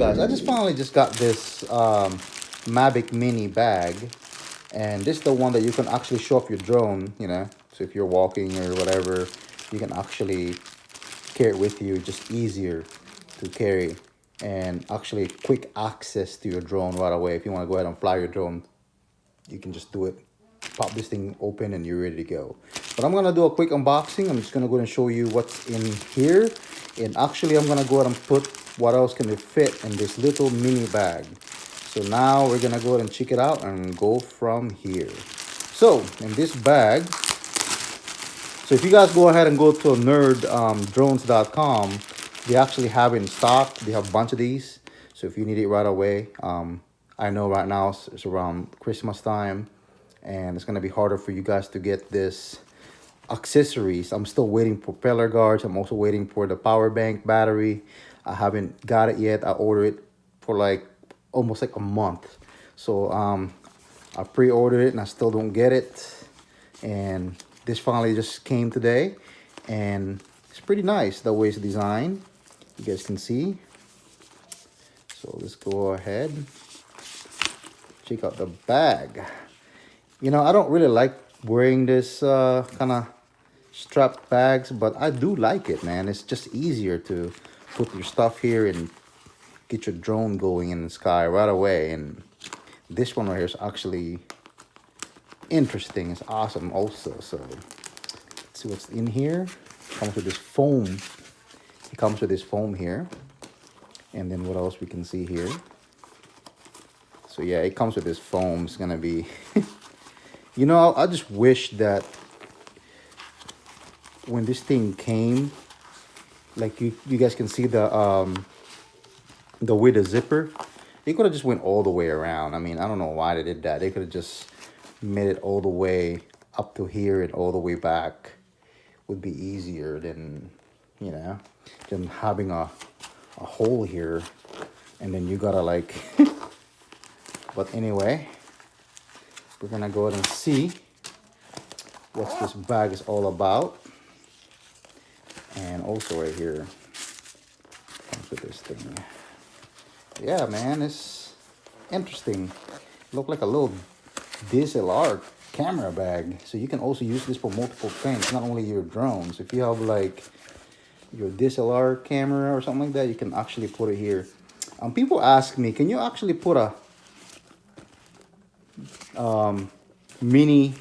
guys, I just finally just got this Mavic Mini bag, and this is the one that you can actually show up your drone, you know. So if you're walking or whatever, you can actually carry it with you, just easier to carry, and actually quick access to your drone right away. If you want to go ahead and fly your drone, you can just do it. Pop this thing open and you're ready to go. But I'm gonna do a quick unboxing. I'm just gonna go ahead and show you what's in here, and actually I'm gonna go ahead and put what else can fit in this little mini bag. So now we're gonna go ahead and check it out and go from here. So in this bag, so if you guys go ahead and go to nerddrones.com, they actually have it in stock. They have a bunch of these, so if you need it right away, I know right now it's around Christmas time, and it's gonna be harder for you guys to get this accessories. I'm still waiting for propeller guards. I'm also waiting for the power bank battery. I haven't got it yet. I ordered it for like almost like a month. So I pre-ordered it and I still don't get it. And this finally just came today, and it's pretty nice the way it's designed. You guys can see. So let's go ahead, check out the bag. You know, I don't really like wearing this kind of strap bags, but I do like it, man. It's just easier to put your stuff here and get your drone going in the sky right away. And this one right here is actually interesting. It's awesome also. So let's see what's in here. It comes with this foam. It comes with this foam here. And then what else we can see here? So yeah, it comes with this foam. It's gonna be you know, I just wish that when this thing came, like you guys can see the with the zipper, it could have just went all the way around. I mean, I don't know why they did that. They could have just made it all the way up to here and all the way back. Would be easier than, you know, than having a hole here and then you gotta like but anyway, we're gonna go ahead and see what this bag is all about. And also right here comes with this thing. Yeah, man, it's interesting. Look like a little DSLR camera bag. So you can also use this for multiple things, not only your drones. If you have like your DSLR camera or something like that, you can actually put it here. People ask me, can you actually put a mini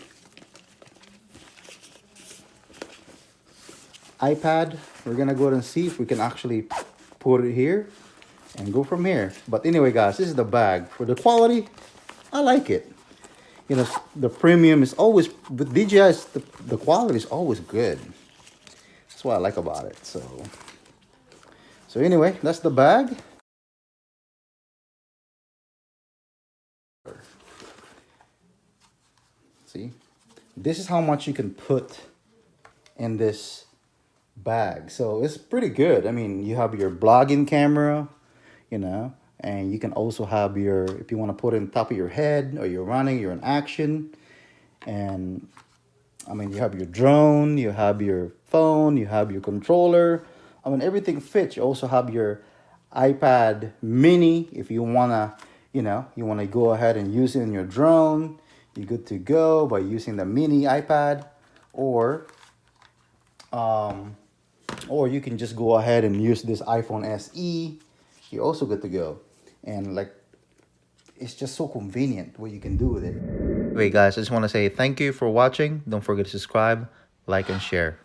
iPad? We're gonna go ahead and see if we can actually put it here and go from here. But anyway, guys, this is the bag. For the quality, I like it. You know, the premium is always, with DJI's, the quality is always good. That's what I like about it. So anyway, that's the bag. See, this is how much you can put in this bag. So it's pretty good. I mean, you have your vlogging camera, you know, and you can also have your, if you want to put it on top of your head, or you're running, you're in action. And I mean, you have your drone, you have your phone, you have your controller. I mean, everything fits. You also have your iPad Mini. If you want to, you know, you want to go ahead and use it in your drone, you're good to go by using the mini iPad. Or you can just go ahead and use this iPhone SE. You're also good to go. And like, it's just so convenient what you can do with it. Anyway, guys, I just want to say thank you for watching. Don't forget to subscribe, like, and share.